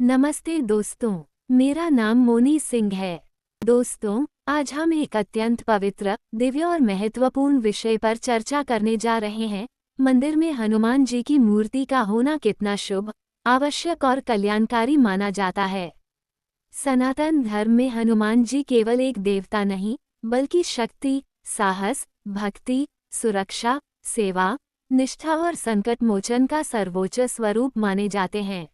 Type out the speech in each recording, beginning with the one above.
नमस्ते दोस्तों, मेरा नाम मोनी सिंह है। दोस्तों, आज हम एक अत्यंत पवित्र, दिव्य और महत्वपूर्ण विषय पर चर्चा करने जा रहे हैं। मंदिर में हनुमान जी की मूर्ति का होना कितना शुभ, आवश्यक और कल्याणकारी माना जाता है। सनातन धर्म में हनुमान जी केवल एक देवता नहीं, बल्कि शक्ति, साहस, भक्ति, सुरक्षा, सेवा, निष्ठा और संकट मोचन का सर्वोच्च स्वरूप माने जाते हैं।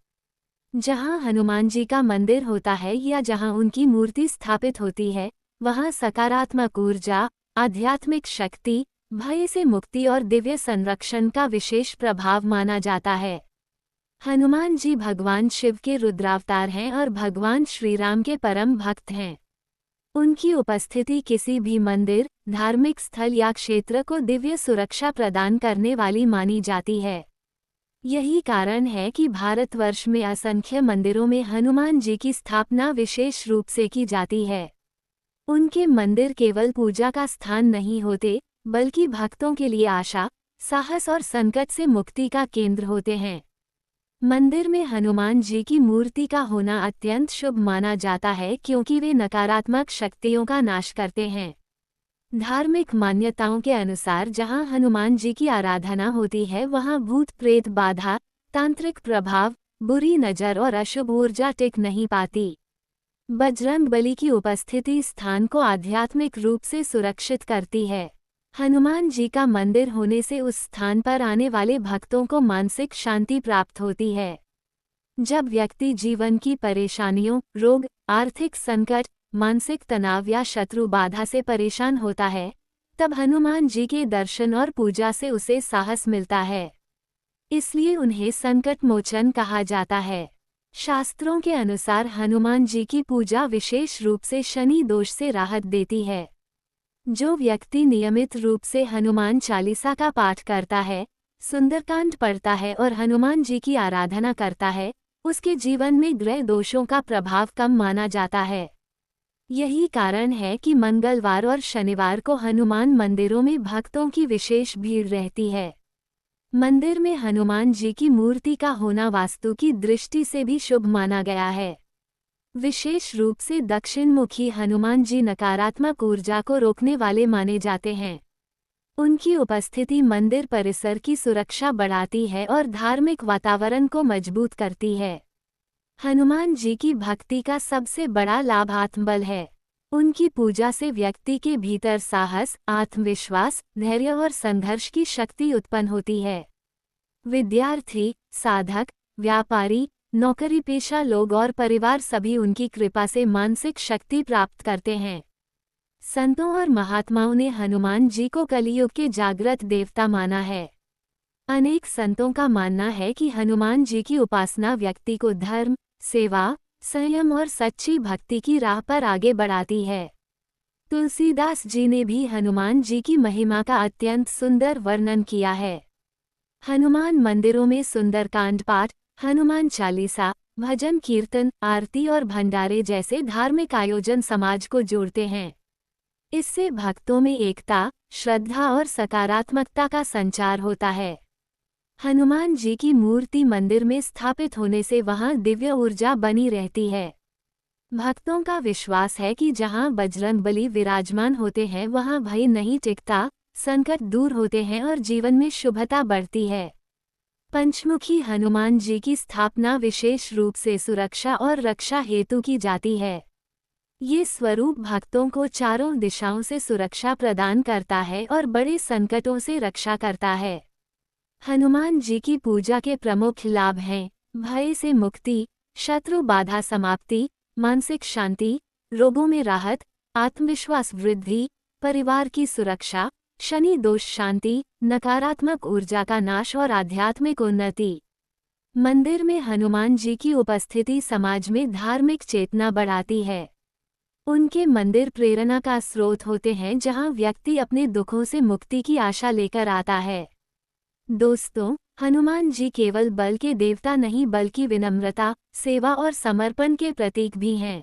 जहाँ हनुमान जी का मंदिर होता है या जहाँ उनकी मूर्ति स्थापित होती है, वहाँ सकारात्मक ऊर्जा, आध्यात्मिक शक्ति, भय से मुक्ति और दिव्य संरक्षण का विशेष प्रभाव माना जाता है। हनुमान जी भगवान शिव के रुद्रावतार हैं और भगवान श्री राम के परम भक्त हैं। उनकी उपस्थिति किसी भी मंदिर, धार्मिक स्थल या क्षेत्र को दिव्य सुरक्षा प्रदान करने वाली मानी जाती है। यही कारण है कि भारतवर्ष में असंख्य मंदिरों में हनुमान जी की स्थापना विशेष रूप से की जाती है। उनके मंदिर केवल पूजा का स्थान नहीं होते, बल्कि भक्तों के लिए आशा, साहस और संकट से मुक्ति का केंद्र होते हैं। मंदिर में हनुमान जी की मूर्ति का होना अत्यंत शुभ माना जाता है क्योंकि वे नकारात्मक शक्तियों का नाश करते हैं। धार्मिक मान्यताओं के अनुसार जहां हनुमान जी की आराधना होती है वहां भूत प्रेत बाधा, तांत्रिक प्रभाव, बुरी नज़र और अशुभ ऊर्जा टिक नहीं पाती। बजरंगबली की उपस्थिति स्थान को आध्यात्मिक रूप से सुरक्षित करती है। हनुमान जी का मंदिर होने से उस स्थान पर आने वाले भक्तों को मानसिक शांति प्राप्त होती है। जब व्यक्ति जीवन की परेशानियों, रोग, आर्थिक संकट, मानसिक तनाव या शत्रु बाधा से परेशान होता है, तब हनुमान जी के दर्शन और पूजा से उसे साहस मिलता है। इसलिए उन्हें संकट मोचन कहा जाता है। शास्त्रों के अनुसार हनुमान जी की पूजा विशेष रूप से शनि दोष से राहत देती है। जो व्यक्ति नियमित रूप से हनुमान चालीसा का पाठ करता है, सुंदरकांड पढ़ता है और हनुमान जी की आराधना करता है, उसके जीवन में ग्रह दोषों का प्रभाव कम माना जाता है। यही कारण है कि मंगलवार और शनिवार को हनुमान मंदिरों में भक्तों की विशेष भीड़ रहती है। मंदिर में हनुमान जी की मूर्ति का होना वास्तु की दृष्टि से भी शुभ माना गया है। विशेष रूप से दक्षिणमुखी हनुमान जी नकारात्मक ऊर्जा को रोकने वाले माने जाते हैं। उनकी उपस्थिति मंदिर परिसर की सुरक्षा बढ़ाती है और धार्मिक वातावरण को मजबूत करती है। हनुमान जी की भक्ति का सबसे बड़ा लाभ आत्मबल है। उनकी पूजा से व्यक्ति के भीतर साहस, आत्मविश्वास, धैर्य और संघर्ष की शक्ति उत्पन्न होती है। विद्यार्थी, साधक, व्यापारी, नौकरी पेशा लोग और परिवार सभी उनकी कृपा से मानसिक शक्ति प्राप्त करते हैं। संतों और महात्माओं ने हनुमान जी को कलियुग के जागृत देवता माना है। अनेक संतों का मानना है कि हनुमान जी की उपासना व्यक्ति को धर्म, सेवा, संयम और सच्ची भक्ति की राह पर आगे बढ़ाती है। तुलसीदास जी ने भी हनुमान जी की महिमा का अत्यंत सुंदर वर्णन किया है। हनुमान मंदिरों में सुंदरकांड पाठ, हनुमान चालीसा, भजन कीर्तन, आरती और भंडारे जैसे धार्मिक आयोजन समाज को जोड़ते हैं। इससे भक्तों में एकता, श्रद्धा और सकारात्मकता का संचार होता है। हनुमान जी की मूर्ति मंदिर में स्थापित होने से वहां दिव्य ऊर्जा बनी रहती है। भक्तों का विश्वास है कि जहां बजरंगबली विराजमान होते हैं वहां भय नहीं टिकता, संकट दूर होते हैं और जीवन में शुभता बढ़ती है। पंचमुखी हनुमान जी की स्थापना विशेष रूप से सुरक्षा और रक्षा हेतु की जाती है। ये स्वरूप भक्तों को चारों दिशाओं से सुरक्षा प्रदान करता है और बड़े संकटों से रक्षा करता है। हनुमान जी की पूजा के प्रमुख लाभ हैं भय से मुक्ति, शत्रु बाधा समाप्ति, मानसिक शांति, रोगों में राहत, आत्मविश्वास वृद्धि, परिवार की सुरक्षा, शनि दोष शांति, नकारात्मक ऊर्जा का नाश और आध्यात्मिक उन्नति। मंदिर में हनुमान जी की उपस्थिति समाज में धार्मिक चेतना बढ़ाती है। उनके मंदिर प्रेरणा का स्रोत होते हैं जहां व्यक्ति अपने दुखों से मुक्ति की आशा लेकर आता है। दोस्तों, हनुमान जी केवल बल के देवता नहीं बल्कि विनम्रता, सेवा और समर्पण के प्रतीक भी हैं।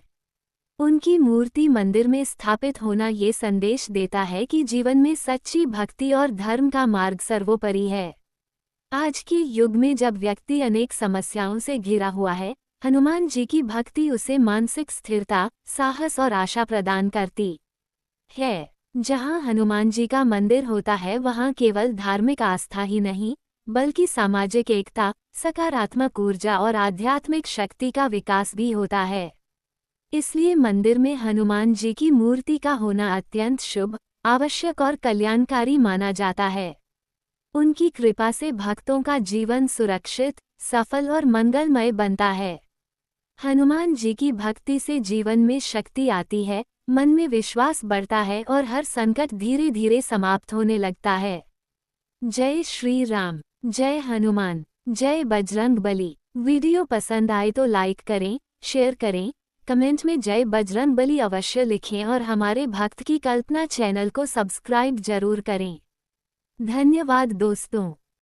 उनकी मूर्ति मंदिर में स्थापित होना ये संदेश देता है कि जीवन में सच्ची भक्ति और धर्म का मार्ग सर्वोपरि है। आज के युग में जब व्यक्ति अनेक समस्याओं से घिरा हुआ है, हनुमान जी की भक्ति उसे मानसिक स्थिरता, साहस और आशा प्रदान करती है। जहाँ हनुमान जी का मंदिर होता है वहाँ केवल धार्मिक आस्था ही नहीं, बल्कि सामाजिक एकता, सकारात्मक ऊर्जा और आध्यात्मिक शक्ति का विकास भी होता है। इसलिए मंदिर में हनुमान जी की मूर्ति का होना अत्यंत शुभ, आवश्यक और कल्याणकारी माना जाता है। उनकी कृपा से भक्तों का जीवन सुरक्षित, सफल और मंगलमय बनता है। हनुमान जी की भक्ति से जीवन में शक्ति आती है, मन में विश्वास बढ़ता है और हर संकट धीरे धीरे समाप्त होने लगता है। जय श्री राम, जय हनुमान, जय बजरंगबली। वीडियो पसंद आए तो लाइक करें, शेयर करें, कमेंट में जय बजरंगबली अवश्य लिखें और हमारे भक्त की कल्पना चैनल को सब्सक्राइब जरूर करें। धन्यवाद दोस्तों।